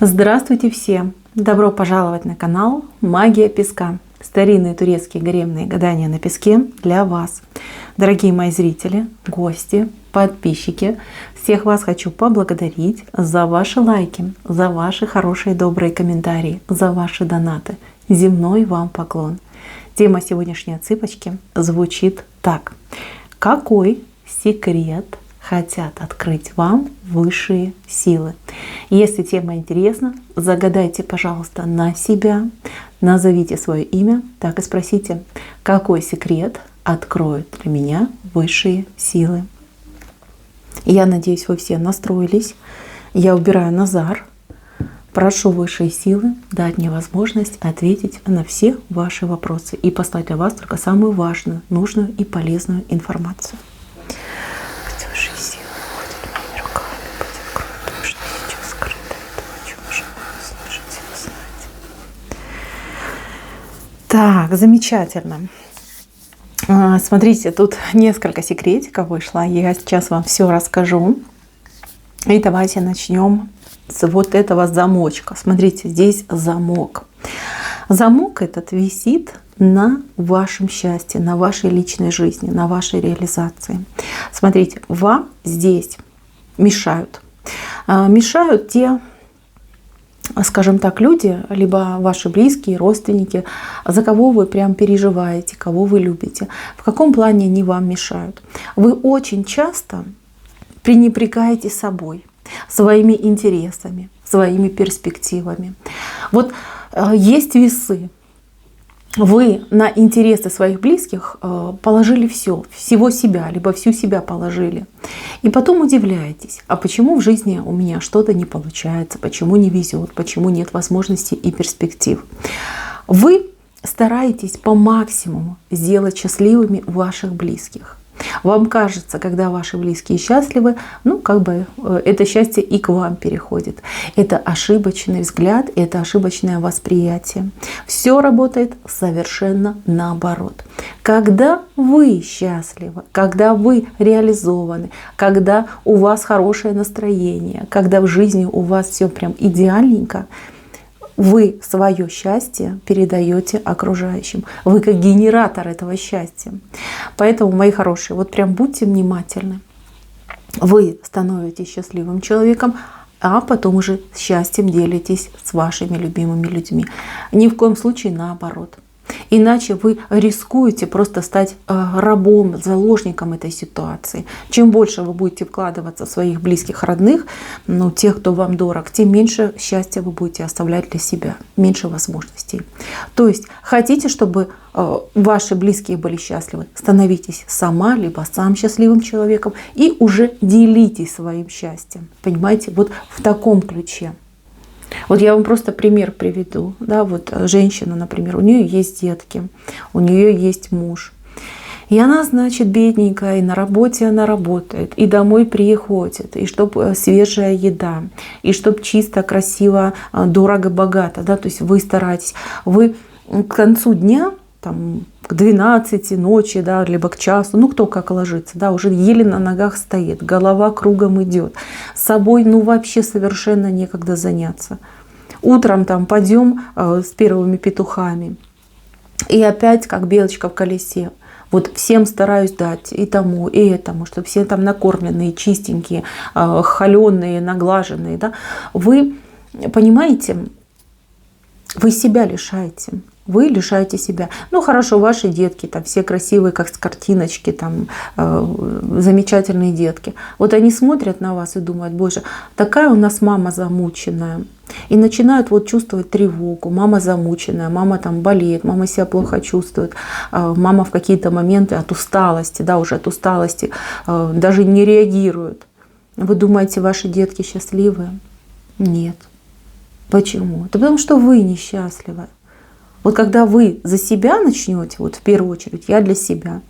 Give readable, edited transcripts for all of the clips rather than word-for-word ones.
Здравствуйте все! Добро пожаловать на канал Магия Песка. Старинные турецкие гаремные гадания на песке для вас. Дорогие мои зрители, гости, подписчики, всех вас хочу поблагодарить за ваши лайки, за ваши хорошие добрые комментарии, за ваши донаты. Земной вам поклон. Тема сегодняшней отсыпочки звучит так. Какой секрет хотят открыть вам высшие силы? Если тема интересна, загадайте, пожалуйста, на себя, назовите свое имя, так и спросите, какой секрет откроют для меня высшие силы. Я надеюсь, вы все настроились. Я убираю Назар. Прошу высшие силы дать мне возможность ответить на все ваши вопросы и послать для вас только самую важную, нужную и полезную информацию. Так, замечательно. Смотрите, тут несколько секретиков вышло. Я сейчас вам все расскажу. И давайте начнем с вот этого замочка. Смотрите, здесь замок. Замок этот висит на вашем счастье, на вашей личной жизни, на вашей реализации. Смотрите, вам здесь мешают. Мешают те, скажем так, люди, либо ваши близкие, родственники, за кого вы прям переживаете, кого вы любите. В каком плане они вам мешают? Вы очень часто пренебрегаете собой, своими интересами, своими перспективами. Вот есть весы. Вы на интересы своих близких положили все, всего себя, либо всю себя положили. И потом удивляетесь, а почему в жизни у меня что-то не получается, почему не везет, почему нет возможностей и перспектив. Вы стараетесь по максимуму сделать счастливыми ваших близких. Вам кажется, когда ваши близкие счастливы, это счастье и к вам переходит. Это ошибочный взгляд, это ошибочное восприятие. Все работает совершенно наоборот. Когда вы счастливы, когда вы реализованы, когда у вас хорошее настроение, когда в жизни у вас все прям идеальненько, вы свое счастье передаете окружающим. Вы как генератор этого счастья. Поэтому, мои хорошие, вот прям будьте внимательны. Вы становитесь счастливым человеком, а потом уже с счастьем делитесь с вашими любимыми людьми. Ни в коем случае наоборот. Иначе вы рискуете просто стать рабом, заложником этой ситуации. Чем больше вы будете вкладываться в своих близких, родных, тех, кто вам дорог, тем меньше счастья вы будете оставлять для себя, меньше возможностей. То есть хотите, чтобы ваши близкие были счастливы, становитесь сама, либо сам счастливым человеком и уже делитесь своим счастьем. Понимаете, вот в таком ключе. Вот я вам просто пример приведу. Да, вот женщина, например, у нее есть детки, у нее есть муж. И она, значит, бедненькая, и на работе она работает, и домой приходит, и чтобы свежая еда, и чтобы чисто, красиво, дорого, богато. Да, то есть вы стараетесь. Вы к концу дня, к 12 ночи, да, либо к часу, кто как ложится, да, уже еле на ногах стоит, голова кругом идет. С собой вообще совершенно некогда заняться. Утром пойдем с первыми петухами. И опять как белочка в колесе. Вот всем стараюсь дать и тому, и этому, чтобы все накормленные, чистенькие, холеные, наглаженные. Да. Вы понимаете, вы себя лишаете. Вы лишаете себя. Хорошо, ваши детки, все красивые, как с картиночки, замечательные детки. Вот они смотрят на вас и думают: боже, такая у нас мама замученная. И начинают чувствовать тревогу. Мама замученная, мама болеет, мама себя плохо чувствует. Мама в какие-то моменты от усталости, уже от усталости даже не реагирует. Вы думаете, ваши детки счастливые? Нет. Почему? Да потому что вы несчастливы. Вот когда вы за себя начнете, в первую очередь, я для себя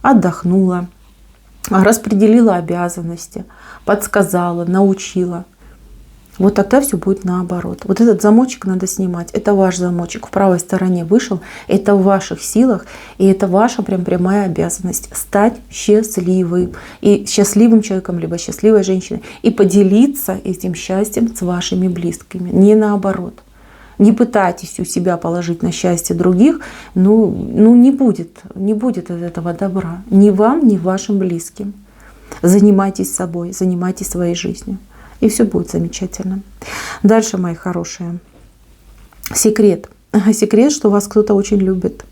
отдохнула, распределила обязанности, подсказала, научила. Вот тогда все будет наоборот. Вот этот замочек надо снимать. Это ваш замочек. В правой стороне вышел. Это в ваших силах. И это ваша прям прямая обязанность стать счастливым. И счастливым человеком, либо счастливой женщиной. И поделиться этим счастьем с вашими близкими. Не наоборот. Не пытайтесь у себя положить на счастье других. Ну не будет от этого добра. Ни вам, ни вашим близким. Занимайтесь собой, занимайтесь своей жизнью. И все будет замечательно. Дальше, мои хорошие. Секрет. Секрет, что вас кто-то очень любит.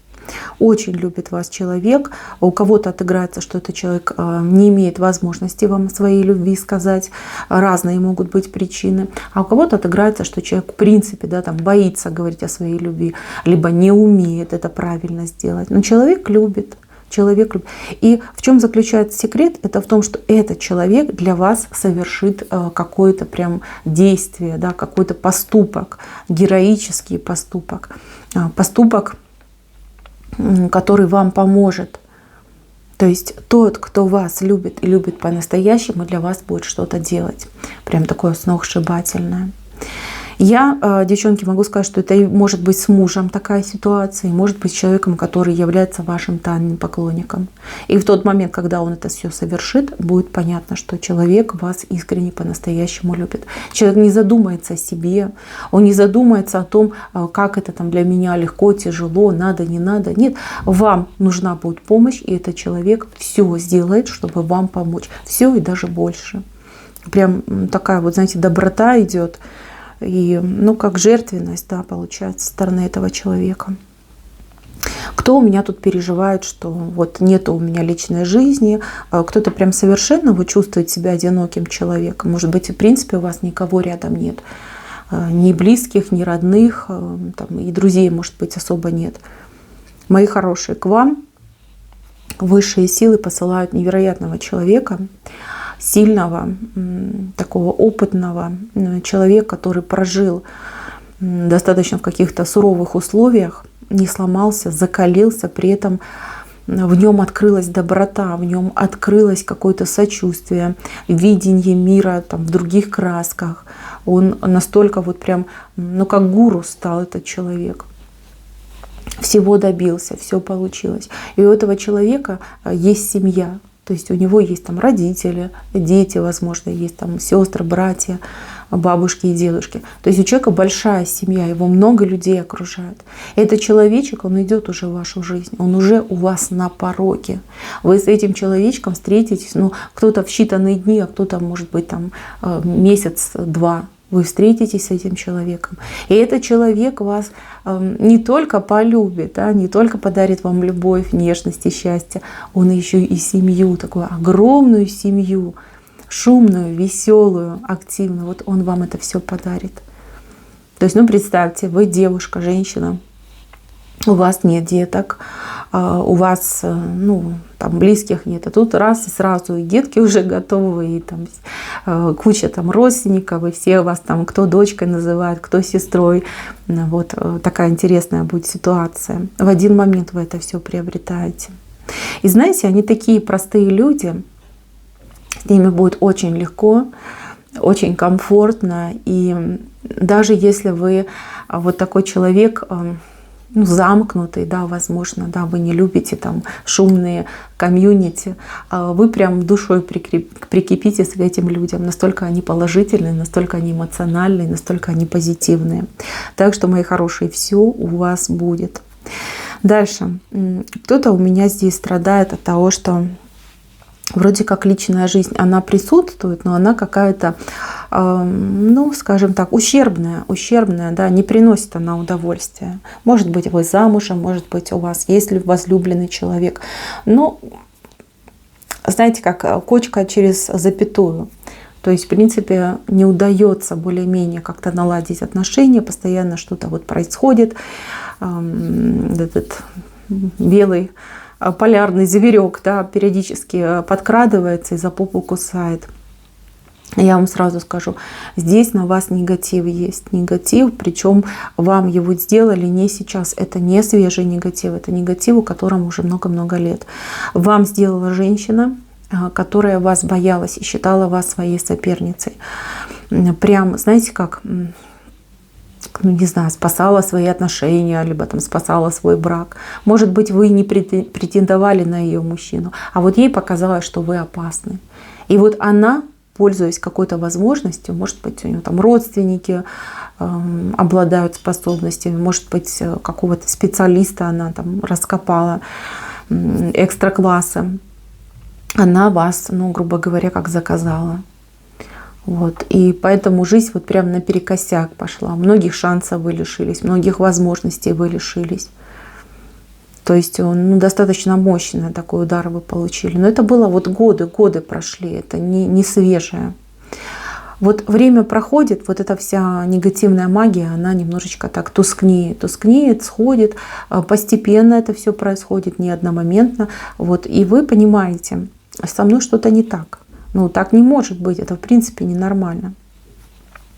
Очень любит вас человек. У кого-то отыграется, что этот человек не имеет возможности вам своей любви сказать. Разные могут быть причины. А у кого-то отыграется, что человек в принципе там, боится говорить о своей любви. Либо не умеет это правильно сделать. Но человек любит. И в чем заключается секрет? Это в том, что этот человек для вас совершит какое-то прям действие, да, какой-то поступок, героический поступок, поступок, который вам поможет. То есть тот, кто вас любит и любит по-настоящему, для вас будет что-то делать. Прям такое сногсшибательное. Я, девчонки, могу сказать, что это может быть с мужем такая ситуация, может быть с человеком, который является вашим тайным поклонником. И в тот момент, когда он это все совершит, будет понятно, что человек вас искренне по-настоящему любит. Человек не задумается о себе, он не задумается о том, как это там для меня легко, тяжело, надо, не надо. Нет, вам нужна будет помощь, и этот человек все сделает, чтобы вам помочь. Все и даже больше. Прям такая вот, знаете, доброта идет. И, как жертвенность, да, получается, со стороны этого человека. Кто у меня тут переживает, что вот нет у меня личной жизни, кто-то прям совершенно вот чувствует себя одиноким человеком. Может быть, в принципе, у вас никого рядом нет. Ни близких, ни родных, там, и друзей, может быть, особо нет. Мои хорошие, к вам высшие силы посылают невероятного человека, сильного, такого опытного человека, который прожил достаточно в каких-то суровых условиях, не сломался, закалился, при этом в нем открылась доброта, в нем открылось какое-то сочувствие, видение мира там, в других красках. Он настолько вот прям, как гуру стал этот человек. Всего добился, все получилось. И у этого человека есть семья. То есть у него есть там родители, дети, возможно, есть там сестры, братья, бабушки и дедушки. То есть у человека большая семья, его много людей окружает. Этот человечек, он идет уже в вашу жизнь, он уже у вас на пороге. Вы с этим человечком встретитесь, кто-то в считанные дни, а кто-то, может быть, там месяц-два. Вы встретитесь с этим человеком. И этот человек вас не только полюбит, не только подарит вам любовь, нежность и счастье, он еще и семью, такую огромную семью, шумную, веселую, активную. Вот он вам это все подарит. То есть, представьте, вы девушка, женщина, у вас нет деток, у вас там близких нет, а тут раз и сразу и детки уже готовы, и там куча там родственников, и все вас там кто дочкой называет, кто сестрой. Вот такая интересная будет ситуация. В один момент вы это все приобретаете. И знаете, они такие простые люди, с ними будет очень легко, очень комфортно. И даже если вы вот такой человек, замкнутый, да, возможно, да, вы не любите там шумные комьюнити, вы прям душой прикипите к этим людям. Настолько они положительные, настолько они эмоциональные, настолько они позитивные. Так что, мои хорошие, все у вас будет. Дальше. Кто-то у меня здесь страдает от того, что вроде как личная жизнь, она присутствует, но она какая-то, скажем так, ущербная, да, не приносит она удовольствия. Может быть, вы замужем, может быть, у вас есть возлюбленный человек. Но, знаете, как кочка через запятую. То есть, в принципе, не удается более-менее как-то наладить отношения, постоянно что-то вот происходит. Этот белый полярный зверек, да, периодически подкрадывается и за попу кусает. Я вам сразу скажу, здесь на вас негатив есть. Негатив, причем вам его сделали не сейчас. Это не свежий негатив, это негатив, у которого уже много-много лет. Вам сделала женщина, которая вас боялась и считала вас своей соперницей. Прям, знаете, как, ну, не знаю, спасала свои отношения, либо там спасала свой брак. Может быть, вы не претендовали на ее мужчину, а вот ей показалось, что вы опасны. И вот она, пользуясь какой-то возможностью, может быть, у нее там родственники обладают способностями, может быть, какого-то специалиста она там раскопала, экстра-класса, она вас, ну, грубо говоря, как заказала. Вот. И поэтому жизнь вот прям наперекосяк пошла. Многих шансов вы лишились, многих возможностей вы лишились. То есть, ну, достаточно мощный такой удар вы получили. Но это было вот годы прошли, это не свежее. Вот время проходит, вот эта вся негативная магия, она немножечко так тускнеет, сходит. Постепенно это все происходит, не одномоментно. Вот. И вы понимаете, со мной что-то не так. Ну, так не может быть, это в принципе ненормально.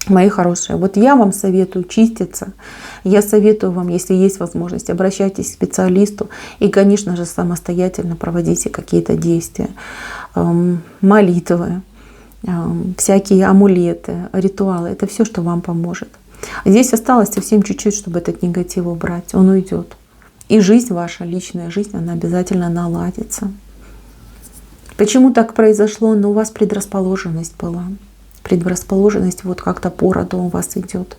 Мои хорошие, вот я вам советую чиститься. Я советую вам, если есть возможность, обращайтесь к специалисту и, конечно же, самостоятельно проводите какие-то действия, молитвы, всякие амулеты, ритуалы. Это все, что вам поможет. Здесь осталось совсем чуть-чуть, чтобы этот негатив убрать. Он уйдет. И жизнь ваша, личная жизнь, она обязательно наладится. Почему так произошло? Ну, у вас предрасположенность была. Предрасположенность вот как-то по роду у вас идет.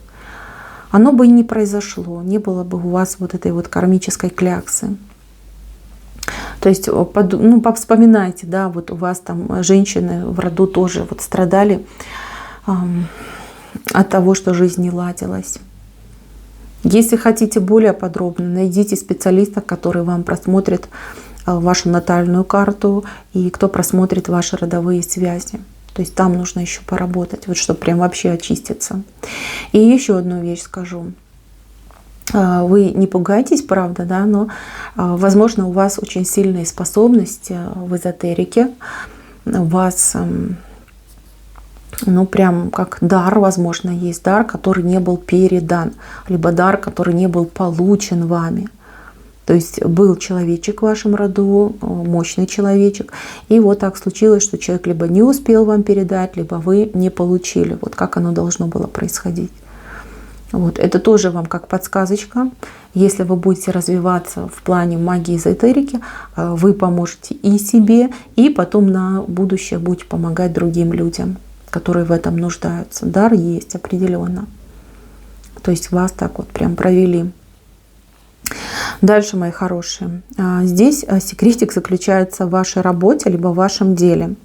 Оно бы и не произошло, не было бы у вас вот этой вот кармической кляксы. То есть, ну, вспоминайте, да, вот у вас там женщины в роду тоже вот страдали от того, что жизнь не ладилась. Если хотите более подробно, найдите специалиста, который вам просмотрит вашу натальную карту и кто просмотрит ваши родовые связи. То есть там нужно еще поработать, вот чтобы прям вообще очиститься. И еще одну вещь скажу. Вы не пугайтесь, правда, да, но, возможно, у вас очень сильные способности в эзотерике. У вас, ну, прям как дар, возможно, есть дар, который не был передан, либо дар, который не был получен вами. То есть был человечек в вашем роду, мощный человечек, и вот так случилось, что человек либо не успел вам передать, либо вы не получили. Вот как оно должно было происходить. Вот. Это тоже вам как подсказочка. Если вы будете развиваться в плане магии эзотерики, вы поможете и себе, и потом на будущее будете помогать другим людям, которые в этом нуждаются. Дар есть определенно. То есть вас так вот прям провели. Дальше, мои хорошие. Здесь секретик заключается в вашей работе, либо в вашем деле.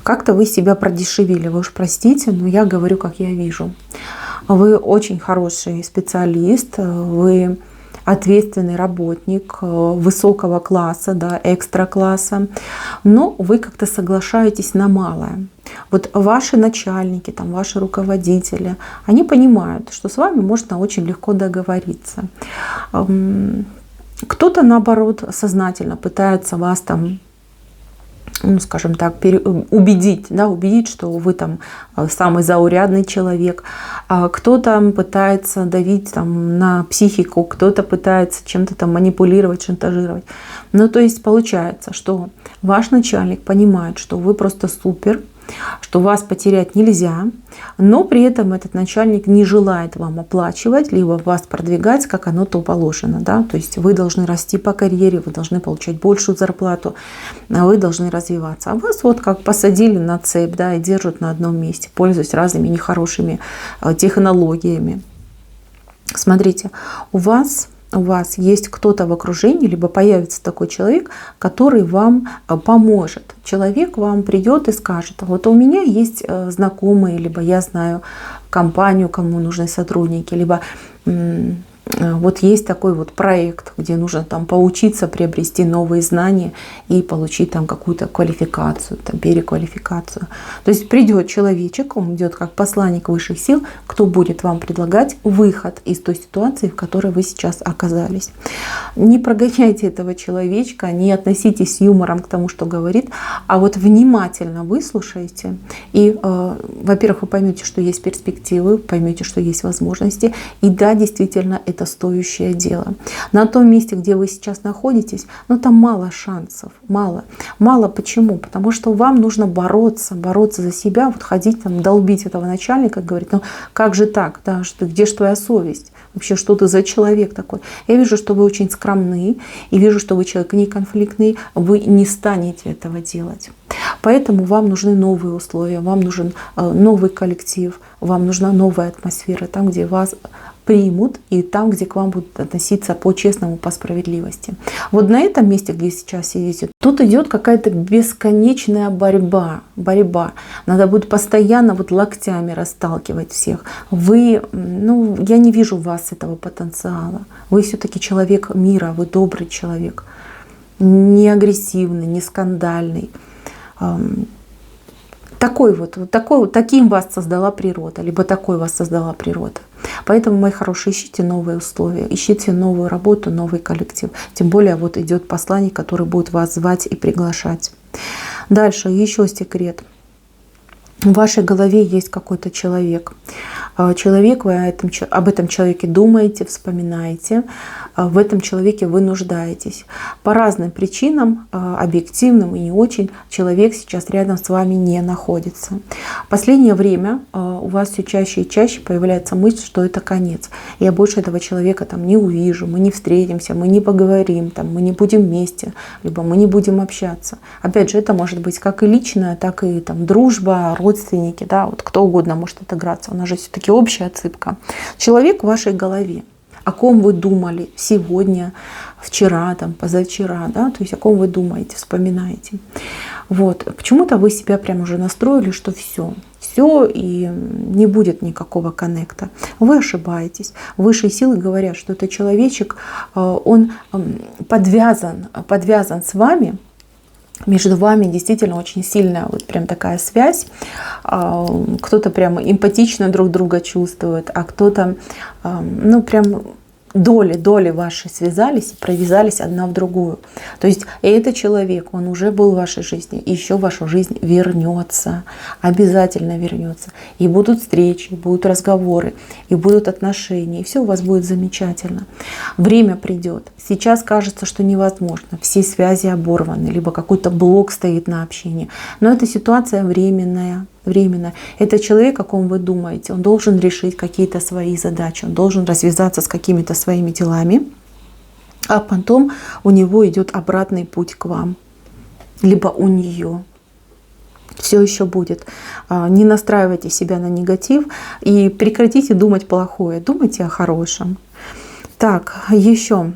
Как-то вы себя продешевили, вы уж простите, но я говорю, как я вижу. Вы очень хороший специалист, вы ответственный работник высокого класса, да, экстра-класса, но вы как-то соглашаетесь на малое. Вот ваши начальники, там, ваши руководители, они понимают, что с вами можно очень легко договориться. Кто-то, наоборот, сознательно пытается вас там, ну, скажем так, убедить, да, убедить, что вы там самый заурядный человек. Кто-то пытается давить там на психику, кто-то пытается чем-то там манипулировать, шантажировать. Ну, то есть получается, что ваш начальник понимает, что вы просто супер, что вас потерять нельзя, но при этом этот начальник не желает вам оплачивать, либо вас продвигать, как оно то положено. Да? То есть вы должны расти по карьере, вы должны получать большую зарплату, вы должны развиваться. А вас вот как посадили на цепь, да, и держат на одном месте, пользуясь разными нехорошими технологиями. Смотрите, у вас есть кто-то в окружении, либо появится такой человек, который вам поможет. Человек вам придет и скажет: вот у меня есть знакомые, либо я знаю компанию, кому нужны сотрудники, либо вот есть такой вот проект, где нужно там поучиться, приобрести новые знания и получить там какую-то квалификацию, там, переквалификацию. То есть придет человечек, он идет как посланник высших сил, кто будет вам предлагать выход из той ситуации, в которой вы сейчас оказались. Не прогоняйте этого человечка, не относитесь с юмором к тому, что говорит, а вот внимательно выслушайте. И, во-первых, вы поймете, что есть перспективы, поймете, что есть возможности. И да, действительно, это это стоящее дело. На том месте, где вы сейчас находитесь, ну там мало шансов, мало. Мало почему? Потому что вам нужно бороться за себя, вот ходить там, долбить этого начальника, говорить, ну как же так, да, что, где же твоя совесть? Вообще, что ты за человек такой? Я вижу, что вы очень скромны, и вижу, что вы человек не конфликтный, вы не станете этого делать. Поэтому вам нужны новые условия, вам нужен новый коллектив, вам нужна новая атмосфера, там, где вас примут, и там, где к вам будут относиться по-честному, по справедливости. Вот на этом месте, где сейчас сидите, тут идет какая-то бесконечная борьба. Надо будет постоянно вот локтями расталкивать всех. Вы, ну, я не вижу в вас этого потенциала. Вы все-таки человек мира, вы добрый человек. Не агрессивный, не скандальный. Таким вас создала природа, либо такой вас создала природа. Поэтому, мои хорошие, ищите новые условия, ищите новую работу, новый коллектив. Тем более вот идет посланник, который будет вас звать и приглашать. Дальше еще секрет. В вашей голове есть какой-то человек. Человек, вы об этом человеке думаете, вспоминаете. В этом человеке вы нуждаетесь. По разным причинам, объективным и не очень, человек сейчас рядом с вами не находится. В последнее время у вас все чаще и чаще появляется мысль, что это конец. Я больше этого человека там не увижу, мы не встретимся, мы не поговорим, там, мы не будем вместе, либо мы не будем общаться. Опять же, это может быть как и личная, так и там, дружба, родственники, да, вот кто угодно может отыграться. У нас же все-таки общая отсыпка. Человек в вашей голове, о ком вы думали сегодня, вчера, там, позавчера, да, то есть о ком вы думаете, вспоминаете. Вот. Почему-то вы себя прям уже настроили, что все, и не будет никакого коннекта. Вы ошибаетесь. Высшие силы говорят, что этот человечек, он подвязан с вами. Между вами действительно очень сильная вот прям такая связь. Кто-то прямо эмпатично друг друга чувствует, а кто-то, ну прям доли ваши связались и провязались одна в другую. То есть этот человек, он уже был в вашей жизни, и еще в вашу жизнь вернется, обязательно вернется. И будут встречи, будут разговоры, и будут отношения, и все у вас будет замечательно. Время придет. Сейчас кажется, что невозможно. Все связи оборваны, либо какой-то блок стоит на общении. Но эта ситуация временная. Это человек, о ком вы думаете. Он должен решить какие-то свои задачи, он должен развязаться с какими-то своими делами, а потом у него идет обратный путь к вам, либо у нее. Все еще будет. Не настраивайте себя на негатив и прекратите думать плохое, думайте о хорошем. Так, еще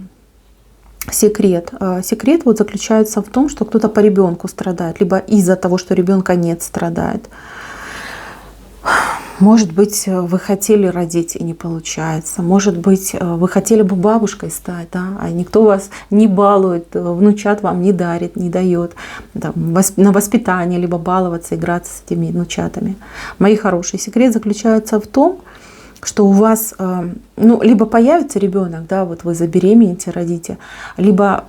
секрет. Секрет вот заключается в том, что кто-то по ребенку страдает, либо из-за того, что ребенка нет, страдает. Может быть, вы хотели родить и не получается. Может быть, вы хотели бы бабушкой стать, да, а никто вас не балует, внучат вам не дарит, не дает там, на воспитание, либо баловаться, играться с этими внучатами. Мои хорошие, секрет заключается в том, что у вас, ну, либо появится ребенок, да, вот вы забеременеете, родите, либо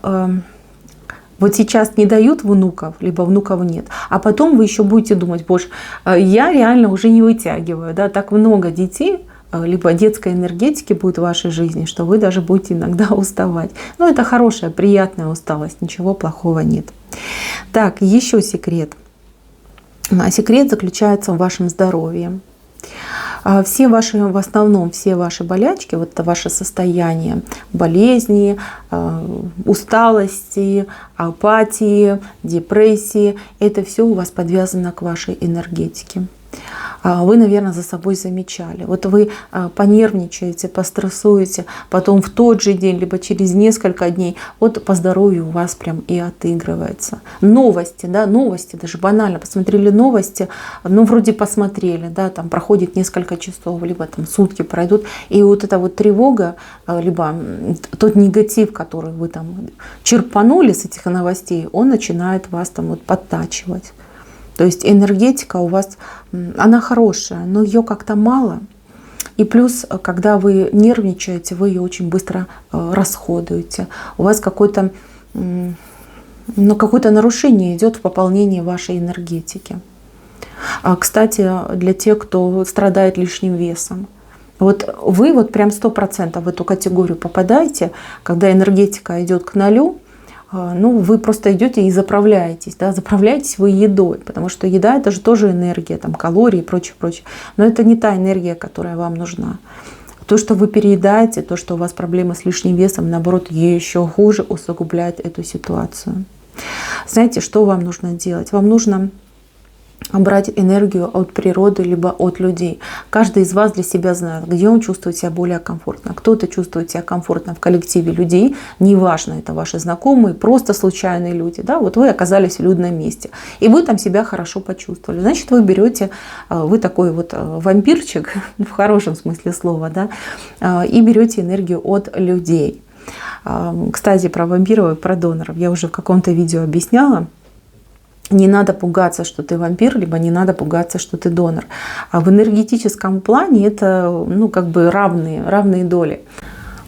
вот сейчас не дают внуков, либо внуков нет, а потом вы еще будете думать, боже, я реально уже не вытягиваю, да, так много детей, либо детской энергетики будет в вашей жизни, что вы даже будете иногда уставать. Но это хорошая, приятная усталость, ничего плохого нет. Так, еще секрет. Секрет заключается в вашем здоровье. Все ваши, в основном все ваши болячки, вот это ваше состояние болезни, усталости, апатии, депрессии, это все у вас подвязано к вашей энергетике. Вы, наверное, за собой замечали. Вот вы понервничаете, пострессуете, потом в тот же день, либо через несколько дней, вот по здоровью у вас прям и отыгрывается. Новости, да, новости, даже банально, посмотрели новости, ну, вроде посмотрели, да, там проходит несколько часов, либо там сутки пройдут, и вот эта вот тревога, либо тот негатив, который вы там черпанули с этих новостей, он начинает вас там вот подтачивать. То есть энергетика у вас, она хорошая, но ее как-то мало. И плюс, когда вы нервничаете, вы ее очень быстро расходуете. У вас какое-то нарушение идет в пополнении вашей энергетики. Кстати, для тех, кто страдает лишним весом, Вот вы вот прям 100% в эту категорию попадаете, когда энергетика идет к нулю. Ну, вы просто идете и заправляетесь, да, заправляетесь вы едой, потому что еда — это же тоже энергия, там, калории и прочее, прочее. Но это не та энергия, которая вам нужна. То, что вы переедаете, то, что у вас проблемы с лишним весом, наоборот, еще хуже усугубляет эту ситуацию. Знаете, что вам нужно делать? Вам нужно брать энергию от природы либо от людей. Каждый из вас для себя знает, где он чувствует себя более комфортно. Кто-то чувствует себя комфортно в коллективе людей, неважно, это ваши знакомые, просто случайные люди. Да? Вот вы оказались в людном месте, и вы там себя хорошо почувствовали. Значит, вы берете, вы такой вот вампирчик, в хорошем смысле слова, да, и берете энергию от людей. Кстати, про вампиров и про доноров я уже в каком-то видео объясняла. Не надо пугаться, что ты вампир, либо не надо пугаться, что ты донор. А в энергетическом плане это, ну, как бы равные доли.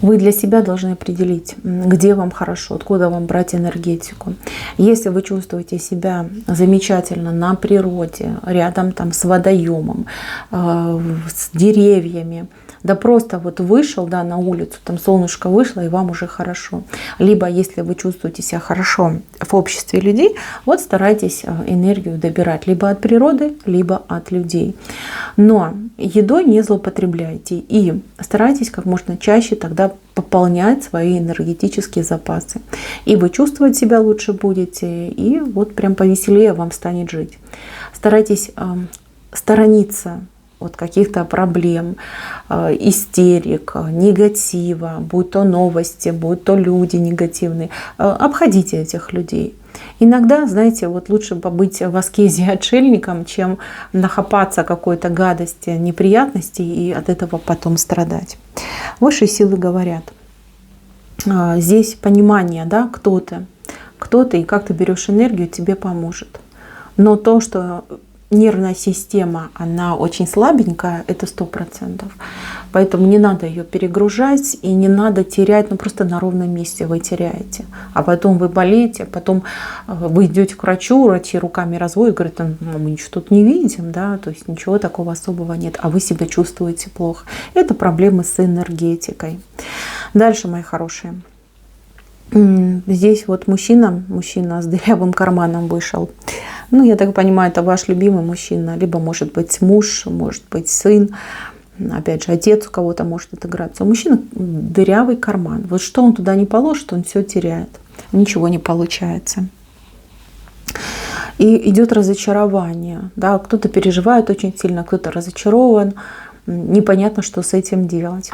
Вы для себя должны определить, где вам хорошо, откуда вам брать энергетику. Если вы чувствуете себя замечательно на природе, рядом там с водоемом, с деревьями, да просто вот вышел, да, на улицу, там солнышко вышло, и вам уже хорошо. Либо если вы чувствуете себя хорошо в обществе людей, вот старайтесь энергию добирать либо от природы, либо от людей. Но едой не злоупотребляйте и старайтесь как можно чаще тогда пополнять свои энергетические запасы. И вы чувствовать себя лучше будете, и вот прям повеселее вам станет жить. Старайтесь сторониться от каких-то проблем, истерик, негатива, будь то новости, будь то люди негативные. Обходите этих людей. Иногда, знаете, вот лучше побыть в аскезе отшельником, чем нахапаться какой-то гадости, неприятностей и от этого потом страдать. Высшие силы говорят, здесь понимание, да, кто ты и как ты берешь энергию, тебе поможет. Но то, что нервная система, она очень слабенькая, это 100%. Поэтому не надо ее перегружать и не надо терять, ну просто на ровном месте вы теряете. А потом вы болеете, потом вы идете к врачу, врачи руками разводят, говорят, мы ничего тут не видим, да, то есть ничего такого особого нет, а вы себя чувствуете плохо. Это проблемы с энергетикой. Дальше, мои хорошие. Здесь вот мужчина с дырявым карманом вышел. Ну, я так понимаю, это ваш любимый мужчина. Либо может быть муж, может быть сын. Опять же, отец у кого-то может отыграться. У мужчины дырявый карман. Вот что он туда не положит, он все теряет. Ничего не получается. И идет разочарование. Да? Кто-то переживает очень сильно, кто-то разочарован. Непонятно, что с этим делать.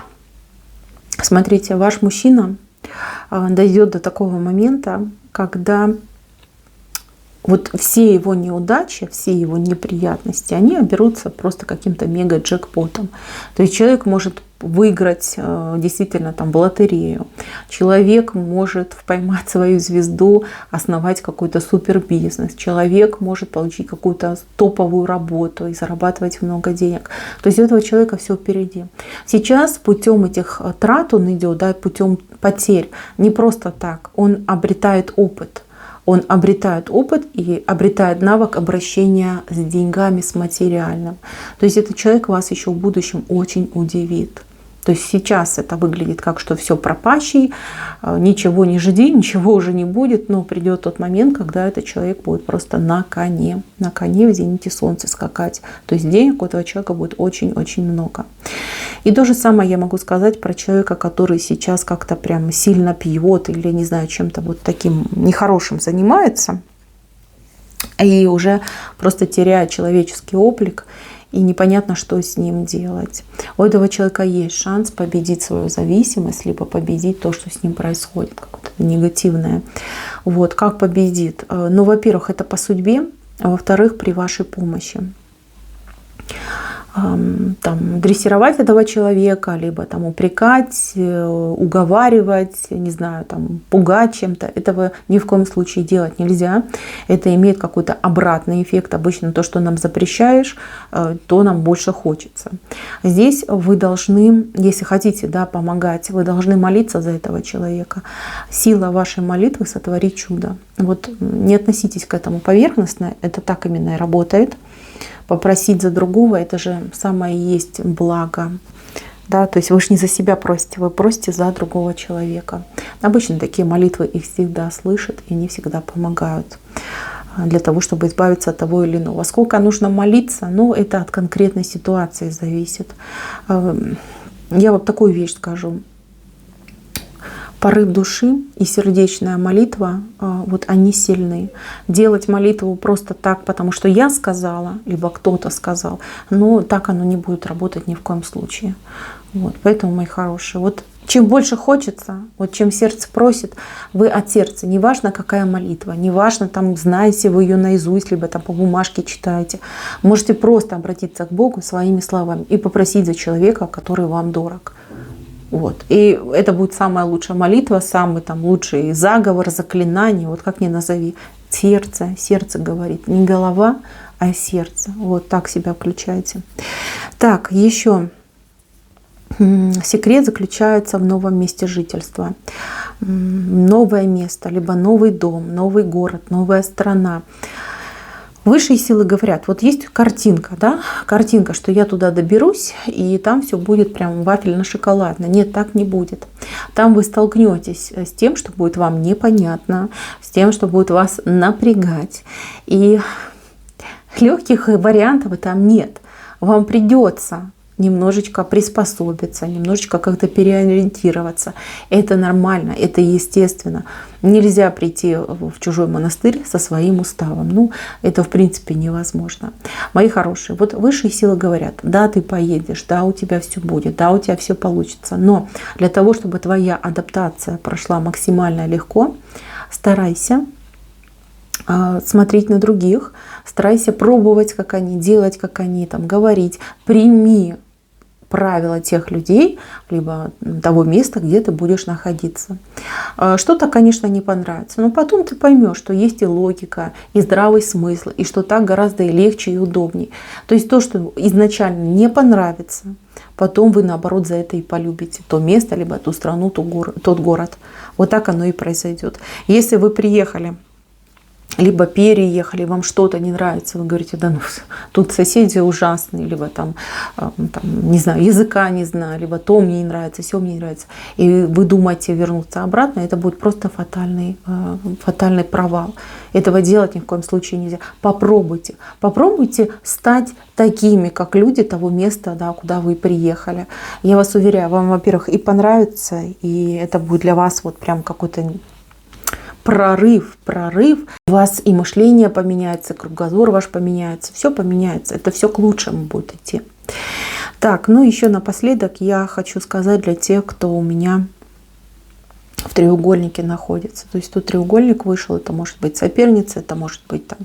Смотрите, ваш мужчина дойдет до такого момента, когда вот все его неудачи, все его неприятности, они оберутся просто каким-то мега-джекпотом. То есть человек может выиграть действительно там в лотерею. Человек может поймать свою звезду, основать какой-то супербизнес. Человек может получить какую-то топовую работу и зарабатывать много денег. То есть у этого человека все впереди. Сейчас путем этих трат он идет, да, путем потерь. Не просто так. Он обретает опыт. Он обретает опыт и обретает навык обращения с деньгами, с материальным. То есть этот человек вас еще в будущем очень удивит. То есть сейчас это выглядит как, что все пропащий, ничего не жди, ничего уже не будет, но придет тот момент, когда этот человек будет просто на коне в зените солнца скакать. То есть денег у этого человека будет очень-очень много. И то же самое я могу сказать про человека, который сейчас как-то прям сильно пьет или, не знаю, чем-то вот таким нехорошим занимается и уже просто теряет человеческий облик. И непонятно, что с ним делать. У этого человека есть шанс победить свою зависимость, либо победить то, что с ним происходит, какое-то негативное. Вот, как победит? Ну, во-первых, это по судьбе, а во-вторых, при вашей помощи. Там, дрессировать этого человека, либо там, упрекать, уговаривать, не знаю, там, пугать чем-то. Этого ни в коем случае делать нельзя. Это имеет какой-то обратный эффект. Обычно то, что нам запрещаешь, то нам больше хочется. Здесь вы должны, если хотите, да, помогать, вы должны молиться за этого человека. Сила вашей молитвы сотворит чудо. Вот не относитесь к этому поверхностно, это так именно и работает. Попросить за другого — это же самое и есть благо. Да, то есть вы же не за себя просите, вы просите за другого человека. Обычно такие молитвы их всегда слышат и они всегда помогают для того, чтобы избавиться от того или иного. Сколько нужно молиться, ну, это от конкретной ситуации зависит. Я вот такую вещь скажу. Порыв души и сердечная молитва, вот они сильны. Делать молитву просто так, потому что я сказала, либо кто-то сказал, но так оно не будет работать ни в коем случае. Вот, поэтому, мои хорошие, вот чем больше хочется, вот чем сердце просит, вы от сердца. Неважно, какая молитва, неважно, там, знаете вы ее наизусть, либо там по бумажке читаете. Можете просто обратиться к Богу своими словами и попросить за человека, который вам дорог. Вот. И это будет самая лучшая молитва, самый там лучший заговор, заклинание, вот как ни назови. Сердце, сердце говорит, не голова, а сердце. Вот так себя включайте. Так, еще секрет заключается в новом месте жительства. Новое место, либо новый дом, новый город, новая страна. Высшие силы говорят, вот есть картинка, да, картинка, что я туда доберусь, и там все будет прям вафельно-шоколадно. Нет, так не будет. Там вы столкнетесь с тем, что будет вам непонятно, с тем, что будет вас напрягать. И легких вариантов там нет. Вам придется немножечко приспособиться, немножечко как-то переориентироваться. Это нормально, это естественно. Нельзя прийти в чужой монастырь со своим уставом. Ну, это в принципе невозможно. Мои хорошие, вот высшие силы говорят, да, ты поедешь, да, у тебя все будет, да, у тебя все получится. Но для того, чтобы твоя адаптация прошла максимально легко, старайся смотреть на других, старайся пробовать, как они, делать, как они, там, говорить. Прими правила тех людей, либо того места, где ты будешь находиться. Что-то, конечно, не понравится, но потом ты поймешь, что есть и логика, и здравый смысл, и что так гораздо и легче, и удобнее. То есть то, что изначально не понравится, потом вы, наоборот, за это и полюбите то место, либо ту страну, тот город. Вот так оно и произойдет. Если вы приехали, либо переехали, вам что-то не нравится, вы говорите, да ну, тут соседи ужасные, либо там, не знаю, языка не знаю, либо то мне не нравится, все мне не нравится, и вы думаете вернуться обратно, это будет просто фатальный провал. Этого делать ни в коем случае нельзя. Попробуйте. Попробуйте стать такими, как люди того места, да, куда вы приехали. Я вас уверяю, вам, во-первых, и понравится, и это будет для вас вот прям какой-то прорыв. У вас и мышление поменяется, кругозор ваш поменяется, все поменяется. Это все к лучшему будет идти. Так, ну еще напоследок я хочу сказать для тех, кто у меня в треугольнике находится. То есть тут треугольник вышел, это может быть соперница, это может быть там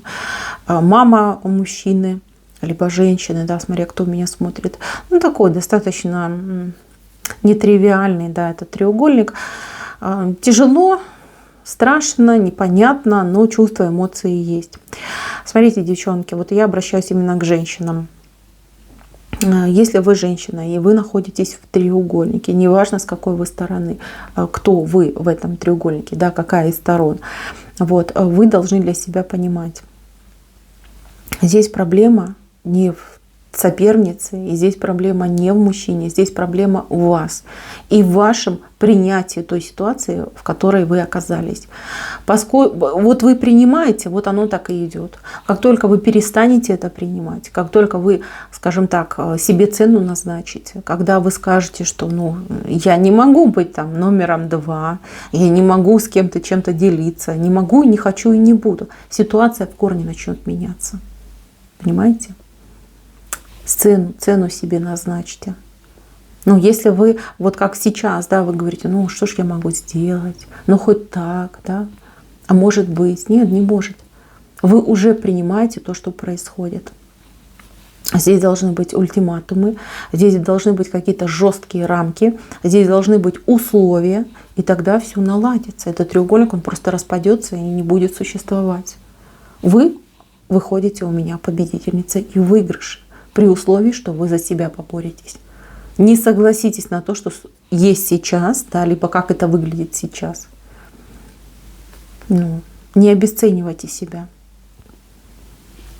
мама у мужчины, либо женщины, да, смотря кто меня смотрит. Ну такой достаточно нетривиальный, да, этот треугольник. Тяжело, страшно, непонятно, но чувства, эмоции есть. Смотрите, девчонки, вот я обращаюсь именно к женщинам. Если вы женщина и вы находитесь в треугольнике, неважно с какой вы стороны, кто вы в этом треугольнике, да, какая из сторон, вот, вы должны для себя понимать, здесь проблема не в сопернице, и здесь проблема не в мужчине, здесь проблема у вас и в вашем принятии той ситуации, в которой вы оказались. Поскольку вот вы принимаете, вот оно так и идет. Как только вы перестанете это принимать, как только вы, скажем так, себе цену назначите, когда вы скажете, что ну, я не могу быть там номером 2, я не могу с кем-то чем-то делиться, не могу, не хочу и не буду, ситуация в корне начнет меняться. Понимаете? Цену себе назначьте. Ну, если вы, вот как сейчас, да, вы говорите, ну, что ж я могу сделать? Ну, хоть так, да? А может быть? Нет, не может. Вы уже принимаете то, что происходит. Здесь должны быть ультиматумы, здесь должны быть какие-то жесткие рамки, здесь должны быть условия, и тогда все наладится. Этот треугольник, он просто распадется и не будет существовать. Вы выходите у меня победительницей и в выигрыше, при условии, что вы за себя поборетесь. Не согласитесь на то, что есть сейчас, да, либо как это выглядит сейчас. Ну, не обесценивайте себя.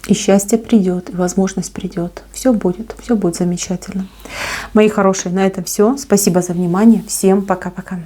И счастье придет, и возможность придет. Все будет замечательно. Мои хорошие, на этом все. Спасибо за внимание. Всем пока-пока.